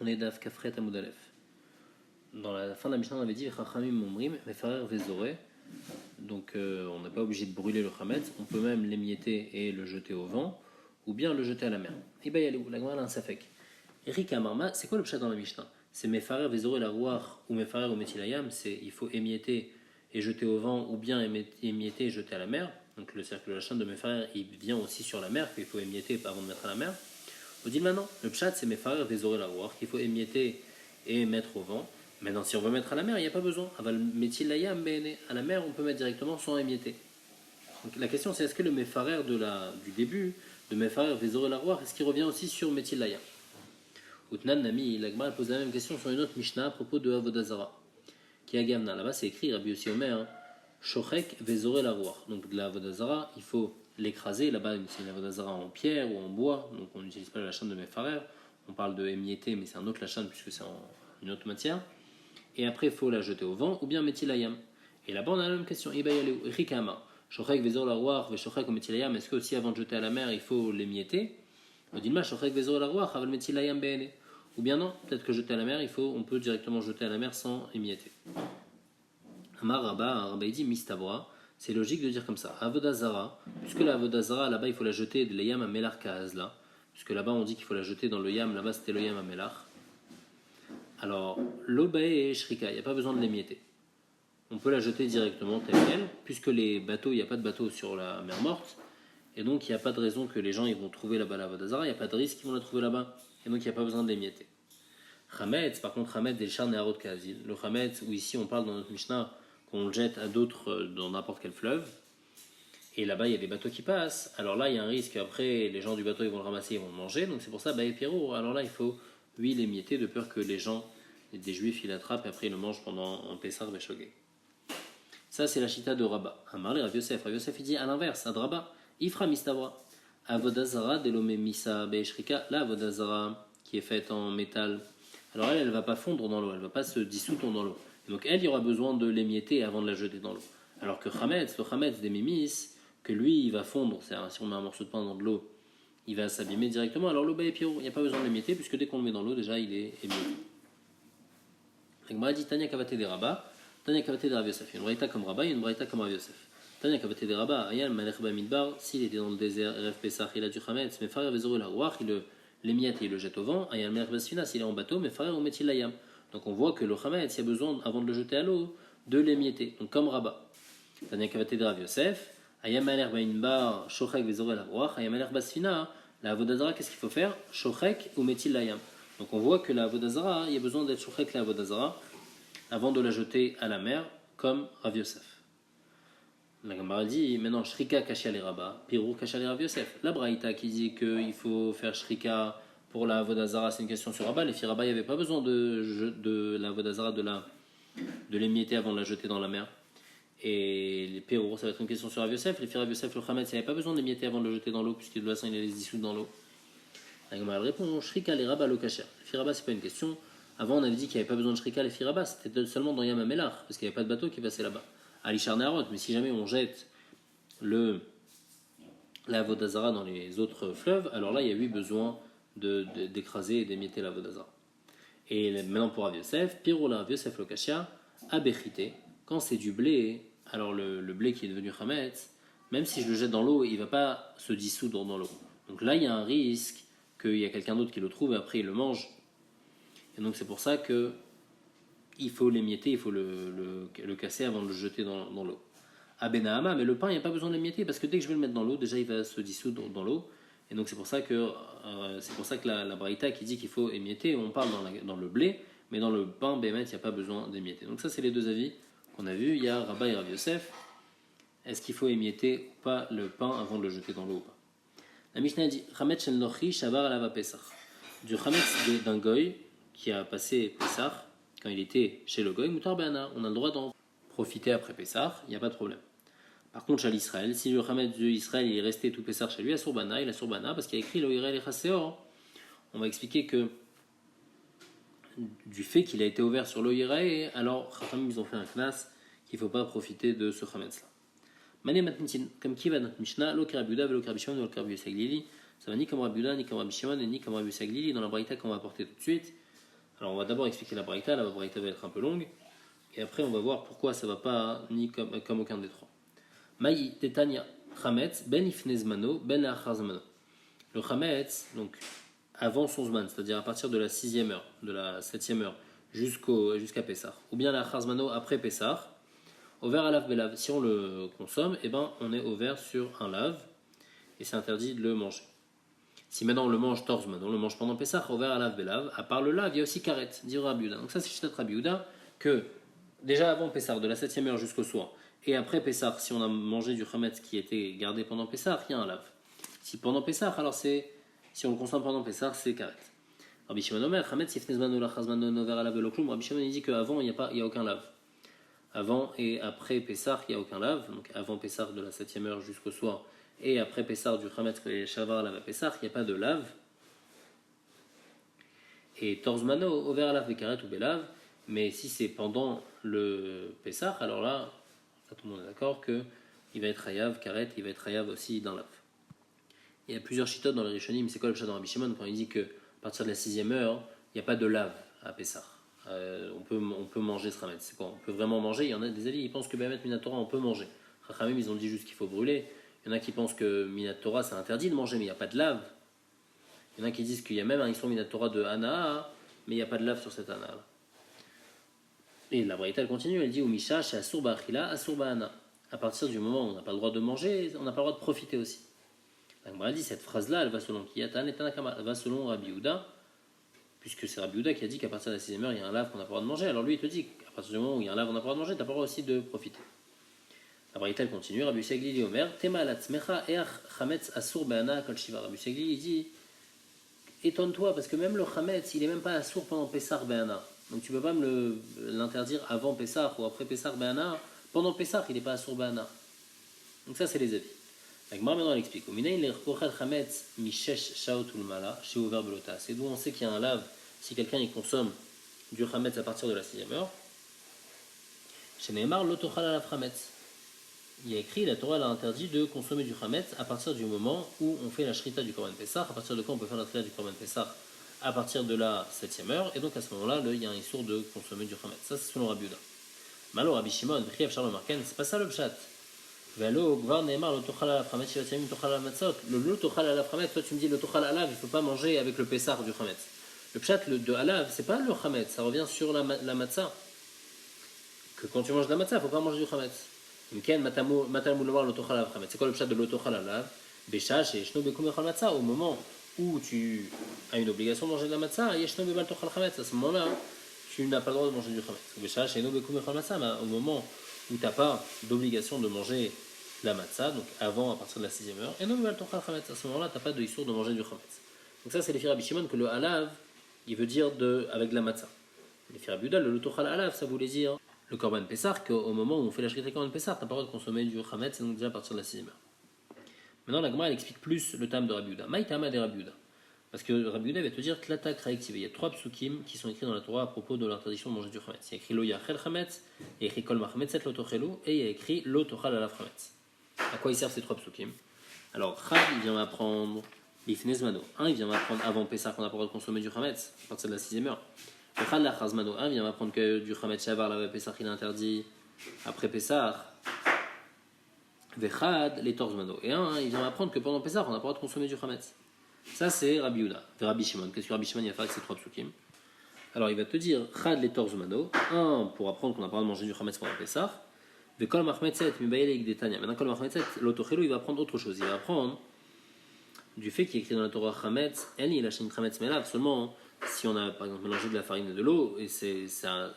On est d'Af Kafret Amoudalef. Dans la fin de la Mishnah, on avait dit Chachamim Momrim, Mefarer Vezoré. Donc on n'est pas obligé de brûler le Chametz, on peut même l'émietter et le jeter au vent, ou bien le jeter à la mer. Et bien, il y a la Gemara a un safek. Eric Amarma, c'est quoi le pshat dans la Mishnah? C'est Mefarer Vezoré la Rouar ou Mefarer ou Metilayam, c'est il faut émietter et jeter au vent, ou bien émietter et jeter à la mer. Donc le cercle de la chaîne de Mefarer, il vient aussi sur la mer, qu'il faut émietter avant de mettre à la mer. On dit maintenant, le pshat c'est Mefarer Vezoré la Rouar, qu'il faut émietter et mettre au vent. Maintenant, si on veut mettre à la mer, il n'y a pas besoin. À la mer, on peut mettre directement sans émietter. Donc, la question, c'est est-ce que le mefarer du début, de mefarer Vezoré la Rouar, est-ce qu'il revient aussi sur Metilaya? Outnan Nami, l'Agma pose la même question sur une autre Mishnah à propos de Avodazara. Qui a Gamna. Là-bas, c'est écrit, Rabbi Yossi Omer, Shochek Vezoré la Rouar. Donc, de la Avodazara, il faut l'écraser. Là-bas, c'est une Avodazara en pierre ou en bois. Donc, on n'utilise pas la chaîne de mefarer. On parle de émietter, mais c'est un autre la chaîne puisque c'est en une autre matière. Et après il faut la jeter au vent ou bien metilayam. Et là-bas on a la même question. Rikama, shochek vezor la roar, veshochek ou metilayam. Est-ce que aussi avant de jeter à la mer il faut l'émietter? On dit ma shochek vezor la roar, aval metilayam bene. Ou bien non, peut-être que jeter à la mer, on peut directement jeter à la mer sans émietter. Amar Rabba dit mistavra. C'est logique de dire comme ça. Avodazara, puisque la avodazara là-bas il faut la jeter de l'ayam à melar kaazla, puisque là-bas on dit qu'il faut la jeter dans le yam, là-bas c'était le yam à melar. Alors, l'obae et shrika, il n'y a pas besoin de l'émietter. On peut la jeter directement telle quelle, puisque les bateaux, il n'y a pas de bateau sur la mer morte, et donc il n'y a pas de raison que les gens ils vont trouver là-bas la Vodazara, il n'y a pas de risque qu'ils vont la trouver là-bas, et donc il n'y a pas besoin de l'émietter. Chametz, par contre, Chametz des char neharot kazil. Le Chametz, où ici on parle dans notre Mishnah qu'on le jette à d'autres dans n'importe quel fleuve, et là-bas il y a des bateaux qui passent, alors là il y a un risque, après les gens du bateau ils vont le ramasser, ils vont le manger, donc c'est pour ça, Pierrot, alors là il faut l'émietter de peur que les gens, des juifs, ils l'attrapent et après ils le mangent pendant un Pessar Beshogeg. Ça c'est la chita de Rabba. Amar le Rav Yosef. Rav Yosef il dit à l'inverse, à Rabba, Ifra Mistavra. Avodazara delome misa be'eshrika, la avodazara qui est faite en métal. Alors elle va pas fondre dans l'eau, elle va pas se dissoudre dans l'eau. Et donc elle, il y aura besoin de l'émietter avant de la jeter dans l'eau. Alors que Chametz, le Chametz des mémis, que lui il va fondre, c'est-à-dire si on met un morceau de pain dans de l'eau, il va s'abîmer directement. Alors l'eau et Pierrot, il n'y a pas besoin de l'émietter puisque dès qu'on le met dans l'eau, déjà il est émietté. L'Agma dit Tanya Kavate de Rabba, Tanya Kavate de Rav Yosef. Il y a une braïta comme Rabba, il y a une braïta comme Rav Yosef. Tanya Kavate de Rabba, Ayal Malech Bamidbar, s'il était dans le désert, Ref Pesach, il a du Chametz, mais Farer Vezoré la Rouach, il l'émiette et il le jette au vent. Ayal Malech Basfina, s'il est en bateau, mais Farer ou Metilayam. Donc on voit que le Chametz, il y a besoin, avant de le jeter à l'eau, de l'émietter. Donc comme Rabba. Tanya Kavate de Rav Yosef, Ayal Malech Bamidbar, Shochek Vezoré la Rouach, Ayal Malech Basfina. La Avodazara, qu'est-ce qu'il faut faire? Shochek ou Metilayam. Donc on voit que la Avodazara, il y a besoin d'être Shochek la Avodazara avant de la jeter à la mer, comme Rav Yosef. La Gemara dit maintenant Shrika Kashia les Rabba, Pirou Kashia les Rav Yosef. La Braïta qui dit qu'il faut faire Shrika pour la Avodazara, c'est une question sur Rabba. Les filles Rabba, il n'y avait pas besoin de la Avodazara de l'émietter avant de la jeter dans la mer. Et les Pérou, ça va être une question sur Rav Yosef. Les filles Rav Yosef, le Chametz, il n'y avait pas besoin d'émietter avant de le jeter dans l'eau, puisque de toute façon il allait se dissoudre dans l'eau. La Gemara répond Shrika les Rabba lo Kasher. Les filles Rabba, c'est pas une question. Avant, on avait dit qu'il n'y avait pas besoin de Shrika les filles Rabba, c'était seulement dans Yamamelar, parce qu'il n'y avait pas de bateau qui passait là-bas. À l'Ishar Neharot, mais si jamais on jette la Vodazara dans les autres fleuves, alors là, il y a eu besoin d'écraser et d'émietter la Vodazara. Et maintenant pour Rav Yosef, Piro la Rav Yosef lo Kashia, Abechite, quand c'est du blé, alors le blé qui est devenu Chametz, même si je le jette dans l'eau, il ne va pas se dissoudre dans l'eau. Donc là, il y a un risque qu'il y a quelqu'un d'autre qui le trouve et après il le mange. Et donc c'est pour ça que il faut l'émietter, il faut le casser avant de le jeter dans l'eau. À Benahama, mais le pain, il n'y a pas besoin de l'émietter parce que dès que je vais le mettre dans l'eau, déjà il va se dissoudre dans l'eau. Et donc c'est pour ça que la Braïta qui dit qu'il faut émietter, on parle dans le blé, mais dans le pain, Bémet, il n'y a pas besoin d'émietter. Donc ça c'est les deux avis qu'on a vus. Il y a Rabba et Rav Yosef. Est-ce qu'il faut émietter ou pas le pain avant de le jeter dans l'eau ou pas? La Mishnah dit Chametz shel nochi shavar alava pesach. Du Chametz d'un goy qui a passé Pesach, quand il était chez le goy, mutar be'ana, on a le droit d'en profiter après Pesach, il n'y a pas de problème. Par contre, chez l'Israël, si le Chametz d'Israël il est resté tout Pesach chez lui, il a surbana parce qu'il a écrit lo yireh lechaseor. On va expliquer que du fait qu'il a été ouvert sur lo yireh, alors Chachamim ils ont fait un knas qu'il ne faut pas profiter de ce Chametz là. Mané matnitin, comme qui va notre Mishnah, lo kerabiuda, lo kerabishimon, lo kerabiusaglili. Ça va ni comme Rabiuda, ni comme Rabbi Shimon, ni comme Rabbi Saglili dans la braïta qu'on va apporter tout de suite. Alors on va d'abord expliquer la braïta va être un peu longue, et après on va voir pourquoi ça ne va pas ni comme aucun des trois. Maï tetania, chametz, ben ifnezmano, ben achar zmano. Le chametz, donc avant son zman, c'est-à-dire à partir de la 6e heure, de la 7e heure, jusqu'à Pessah, ou bien la achar zmano après Pessah, au vert à lave belav. Si on le consomme, eh ben, on est au vert sur un lave, et c'est interdit de le manger. Si maintenant on le mange torzman, on le mange pendant Pessah, au vert à lave belav, à part le lave, il y a aussi karet, dit Rabbi Yehuda. Donc ça c'est Shitat Rabbi Yehuda, que déjà avant Pessah, de la 7e heure jusqu'au soir, et après Pessah, si on a mangé du chametz qui était gardé pendant Pessah, il y a un lave. Si pendant Pessah, alors si on le consomme pendant Pessah, c'est karet. Rabbi Shimon Omer, chametz yifnezman ou lachazman au vert à lave beloklum. Rabbi Shimon il dit qu'avant il n'y a aucun lave. Avant et après Pessah, il n'y a aucun lave. Donc avant Pessah de la 7e heure jusqu'au soir, et après Pessah du chametz et shavar lave à Pessah, il n'y a pas de lave. Et torzmano au vert à lave karet ou belave. Mais si c'est pendant le Pessah, alors là, tout le monde est d'accord qu'il va être hayav, karet, il va être hayav aussi dans lave. Il y a plusieurs chitotes dans les Rishonim, c'est quoi le pshat dans Rabbi Shimon quand il dit qu'à partir de la 6e heure, il n'y a pas de lave à Pessah. On peut manger ce chametz. C'est quoi? On peut vraiment manger. Il y en a des avis, ils pensent que Behemet Minatora, on peut manger. Chachamim, ils ont dit juste qu'il faut brûler. Il y en a qui pensent que Minatora, c'est interdit de manger, mais il n'y a pas de lave. Il y en a qui disent qu'il y a même un Isson Minatora de Hana, mais il n'y a pas de lave sur cette Hana. Et la Braïta, elle continue, elle dit Umisha, chez Asur Ba'achila, Asur Ba'ana. À partir du moment où on n'a pas le droit de manger, on n'a pas le droit de profiter aussi. La Gemara dit cette phrase-là, elle va selon Kiyatan et Tanakama, elle va selon Rabbi Yehuda, puisque c'est Rabbi Yehuda qui a dit qu'à partir de la 6e heure, il y a un lave qu'on n'a pas le droit de manger. Alors lui, il te dit qu'à partir du moment où il y a un lave qu'on n'a pas le droit de manger, tu n'as pas le droit aussi de profiter. La Braïta, elle continue, Rabbi Segli dit Omer, Tema latzmecha each chametz asur be'ana kol shiva. Rabbi Segli, il dit étonne-toi, parce que même le chametz, il n'est même pas asur pendant Pessah be'ana. Donc tu ne peux pas l'interdire avant Pessah ou après Pessah be'ana. Pendant Pessah, il n'est pas asur be'ana. Donc ça, c'est les avis. La Gemara maintenant elle explique. C'est d'où on sait qu'il y a un lave si quelqu'un il consomme du chametz à partir de la 6e heure. Chez Neymar, l'otochal à la chametz. Il y a écrit, la Torah a interdit de consommer du chametz à partir du moment où on fait la shrita du korban Pessah. À partir de quand on peut faire la shrita du korban Pessah? À partir de la 7e heure. Et donc à ce moment-là, il y a un issour de consommer du chametz. Ça c'est selon Rabbi Yehuda. Malo Rabbi Shimon, c'est pas ça le pshat. Le tochal à la chametz, toi tu me dis le tochal à la, il ne faut pas manger avec le pessar du chametz. Le pshat de alav, c'est pas le chametz, ça revient sur la matzah. Que quand tu manges de la matzah, il ne faut pas manger du chametz. C'est quoi le pshat de l'otochal à la? Au moment où tu as une obligation de manger de la matzah, à ce moment-là, tu n'as pas le droit de manger du chametz. Au moment où tu n'as pas d'obligation de manger la matzah, donc avant, à partir de la 6e heure, et non, à ce moment-là, tu n'as pas de issour de manger du chametz. Donc ça, c'est les Rabbi Shimon que le halav, il veut dire avec de la matzah. Les Rabbi Yehuda, le tochal halav, ça voulait dire le korban pessah, qu'au moment où on fait la shrita korban pessah, tu n'as pas le droit de consommer du chametz, donc déjà à partir de la 6e heure. Maintenant, la Gemara, elle explique plus le tam de Rabbi Yehuda. Maïtama de Rabbi Yehuda. Parce que Rabbi Yehuda va te dire Tlata Kraïktive. Il y a 3 psukim qui sont écrits dans la Torah à propos de l'interdiction de manger du chametz. Il y a écrit Lo Yachel Chametz, il y a écrit Kol Machametzet Lo Tochelu, et il y a écrit Lo Tochal Alav Chametz. À quoi ils servent ces 3 psukim? Alors, Chad, il vient m'apprendre Lifnezmano. Il vient m'apprendre avant Pessah qu'on n'a pas le droit de consommer du chametz, à partir de la 6e heure. Le Chad la Chazmano, il vient m'apprendre que du chametz shavar la Pessah il est interdit après Pessah. Vechad les Torzmano. Et il vient m'apprendre que pendant Pessah on n'a pas le droit de consommer du chametz. Ça, c'est Rabbi Yehuda. Rabbi Shimon. Qu'est-ce que Rabbi Shimon va faire avec ces 3 psukim? Alors, il va te dire Chad les Torzmano. Pour apprendre qu'on n'a pas le droit de manger du chametz pendant Pessah. De Kol Machmetzet, Mibayelek Detania. Maintenant, Kol Machmetzet, l'Otochelo, il va apprendre autre chose. Il va apprendre du fait qu'il est écrit dans la Torah Chametz, El, il a chez Chametz Melav. Seulement, si on a par exemple mélangé de la farine et de l'eau, et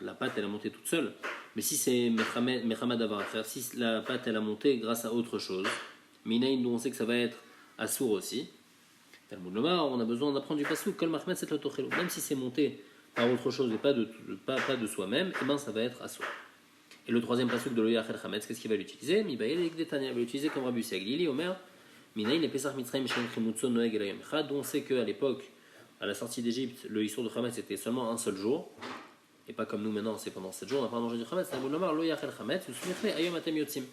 la pâte, elle a monté toute seule. Mais si c'est Mechamad Avar à faire, si la pâte, elle a monté grâce à autre chose, Minaïn, nous on sait que ça va être Assour aussi. Talmud Lomar, on a besoin d'apprendre du pasuk, Kol Machmet c'est l'Otochelo. Même si c'est monté par autre chose et pas de soi-même, et ben ça va être Assour. Et le troisième pasuk de l'Oyachel Chametz, qu'est-ce qu'il va l'utiliser? Mibaïl et Gdetania, il va l'utiliser comme Rabbi Segli, Omer, Minaïn et Pesach Mitzrayim Shem Chimutson Noeg Elayom Echad, dont on sait qu'à l'époque, à la sortie d'Égypte, le Issour de Chametz était seulement un seul jour, et pas comme nous maintenant, c'est pendant 7 jours, on n'a pas mangé du Chametz. Talmud Lomar, L'Oyachel Chametz, Ayom Atem Yotzim.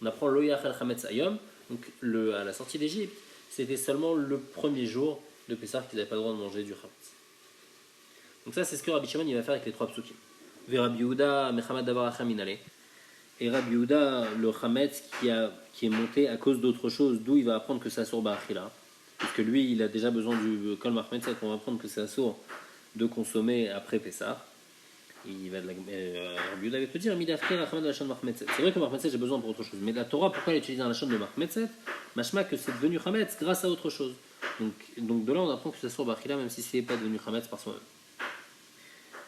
On apprend l'Oyachel Chametz Ayom, donc à la sortie d'Égypte, c'était seulement le premier jour de Pessah qu'ils n'avaient pas le droit de manger du chametz. Donc ça, c'est ce que Rabbi Shimon il va faire avec les 3 psukim. Ve Rabbi Yehuda mechamad davar acham minale. Et Rabbi Yehuda, le chametz qui est monté à cause d'autre chose, d'où il va apprendre que c'est assour ba'achila. Puisque lui, il a déjà besoin du kol marchmetzet, on va apprendre que c'est assour de consommer après Pessah. Rabbi Yehuda va te dire, c'est vrai que marchmetzet, j'ai besoin pour autre chose. Mais la Torah, pourquoi elle utilise un lachon de marchmetzet? Machma que c'est devenu chametz grâce à autre chose. Donc de là, on apprend que c'est assour ba'achila, même si ce n'est pas devenu chametz par soi-même.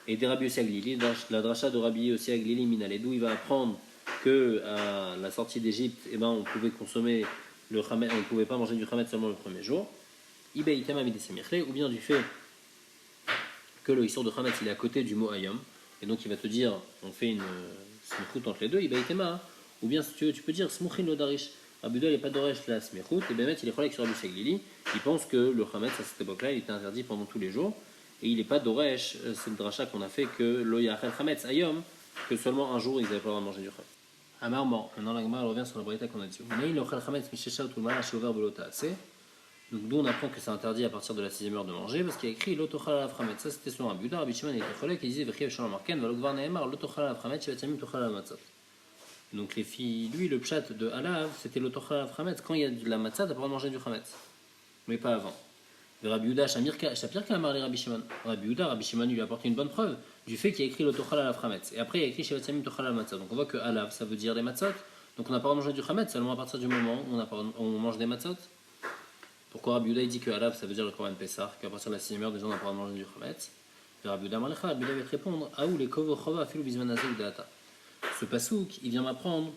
Et des Rabbi Yossi Aglili, la dracha de Rabbi Yossi Aglili Minale, d'où il va apprendre que à la sortie d'Égypte, on pouvait consommer le chametz, on ne pouvait pas manger du chametz seulement le premier jour. Ou bien du fait que le histoire de chametz il est à côté du mot ayom, et donc il va te dire, on fait une smichut entre les deux, ou bien si tu veux, tu peux dire smuchin lo darish. Rabbi Yehuda il n'est pas d'oresh la smichut, et bien il est collègue sur Rabbi Yossi Aglili, il pense que le chametz à cette époque-là il était interdit pendant tous les jours, et il n'est pas d'oresh, c'est le dracha qu'on a fait que lo yachel chametz ayom, que seulement un jour ils n'avaient pas le droit de manger du chametz. Amar bon, maintenant la Gemara revient sur la braïta qu'on a dit. Donc d'où on apprend que c'est interdit à partir de la 6e heure de manger, parce qu'il y a écrit l'otochal ala framet. Ça c'était sur un Rabbi Yehuda, Rabbi Shimon était cholek, il disait v'chiev shalom marken, v'alokvar ne'emar l'otochal ala framet, shevatzamim tochal ala matzot. Donc les filles, lui le pshat de Alav, c'était l'otochal ala framet. Quand il y a de la matzah, t'as pas le droit de manger du chametz, mais pas avant. Rabbi Yehuda, Shapir Kamar les Rabbi Shimon. Rabbi Yehuda, Rabbi Shimon lui a apporté une bonne preuve du fait qu'il y a écrit l'otochal ala frametz. Et après il y a écrit shevatzamim tochal ala matzot. Donc on voit que Alav ça veut dire les matzot. Donc on n'a pas le droit de manger du chametz seulement à partir du moment où on mange des matzot. Pourquoi Rabbi Yehuda dit que Alav ça veut dire le Korban Pessah, qu'à partir de la 6e heure, des gens n'ont pas le droit de manger du chametz? Et Rabbi Yehuda Malecha, Rabbi Yehuda va te répondre Aou les kovo chova afilu bizmanazé ou data. Ce pasouk, il vient m'apprendre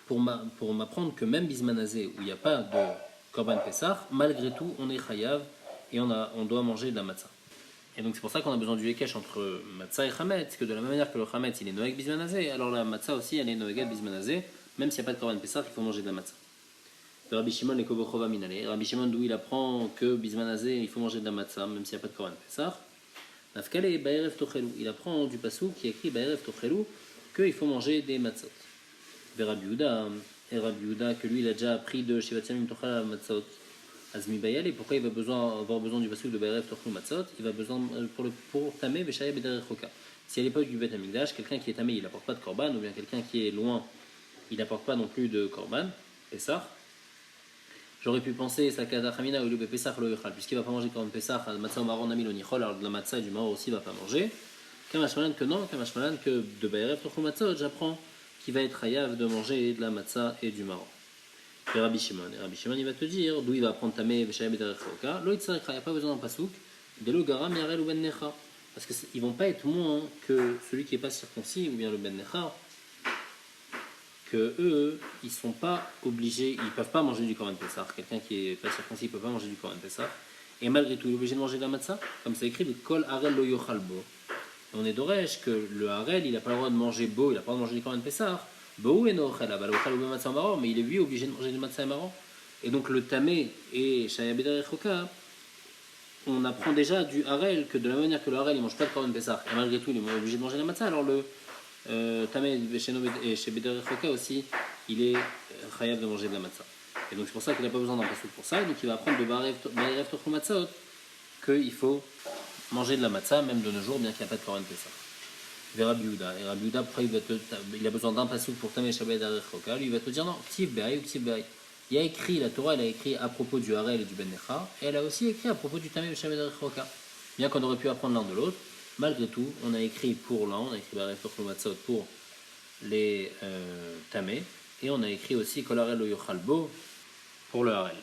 pour m'apprendre que même bizmanazé, où il n'y a pas de Korban Pessah, malgré tout, on est chayav et on doit manger de la matzah. Et donc c'est pour ça qu'on a besoin du Hekesh entre matzah et chametz, que de la même manière que le chametz il est noeg bizmanazé, alors la matzah aussi elle est noeg bizmanazé, même s'il n'y a pas de Korban Pessah, il faut manger de la matzah. Rabbi Shimon et Kobochova Minale. Rabbi Shimon d'où il apprend que Bismanazé il faut manger de la matzah même s'il n'y a pas de Korban Pessah. Nafkale Baerev Tochelu. Il apprend du pasuk qui est écrit Baerev Tochelu qu'il faut manger des matzot. Rabbi Yehuda, et Rabbi Yehuda que lui il a déjà appris de Shivatzamim Tochal Matzot. Azmi Bayal, et pourquoi il va avoir besoin du pasuk de Baerev Tochelu Matzot? Il va besoin pour Tamé Veshaya Bederech Roka. Si à l'époque du Bet Hamikdash, quelqu'un qui est Tamé il n'apporte pas de Korban, ou bien quelqu'un qui est loin il n'apporte pas non plus de Korban, Pessah. J'aurais pu penser Sakada Khamina ou le Pessah lo yochal, puisqu'il ne va pas manger Korban Pessah, Matzah Maron Amil Onichol, alors de la Matzah et du Maror aussi il ne va pas manger. Kamashmalan que non, Kamashmalan que de Baerev Tochelu Matzot, j'apprends qu'il va être hayav de manger de la Matzah et du Maror. Et Rabbi Shimon il va te dire d'où il va apprendre Tamé Veshaya Bederech Roka, lo Yitzarek, il n'y a pas besoin d'un pasouk, de lo Garam Yarel ou Ben Necha, parce qu'ils ne vont pas être moins que celui qui n'est pas circoncis ou bien le Ben Necha. Que eux, ils sont pas obligés, ils peuvent pas manger du Korban Pessah. Quelqu'un qui est pas circoncis, il peut pas manger du Korban Pessah. Et malgré tout, il est obligé de manger de la matzah, comme c'est écrit, le kol harel lo yochal bo. On est d'oresh que le harel, il n'a pas le droit de manger bo, il n'a pas le droit de manger du Korban Pessah. Bo et no ochel, bah le ochel ou matzah maror, mais il est lui obligé de manger du matzah maror. Et donc le tamé et shaya bederech roka, on apprend déjà du harel que de la même manière que le harel, il mange pas de Korban Pessah, et malgré tout, il est obligé de manger de la matzah. Alors le Tamé et chez Bederech Roka aussi, il est chayav de manger de la matzah. Et donc c'est pour ça qu'il n'a pas besoin d'un passouk pour ça. Et donc il va apprendre de Baerev Tochelu Matzot qu'il faut manger de la matzah même de nos jours, bien qu'il n'y a pas de Korban Pessah. Vers Rabbi Yehuda. Et Rabbi Yehuda, pourquoi il a besoin d'un passouk pour Tamé et Bederech Roka? Lui il va te dire non, Ktiv Be'ay ou Ktiv Be'ay. Il y a écrit, la Torah elle a écrit à propos du Harel et du Ben Necha, et elle a aussi écrit à propos du Tamé et Bederech Roka. Bien qu'on aurait pu apprendre l'un de l'autre. Malgré tout, on a écrit pour l'un, on a écrit Baerev Tochelu Matzot pour les tamés, et on a écrit aussi Kol harel lo yochal bo pour le harel.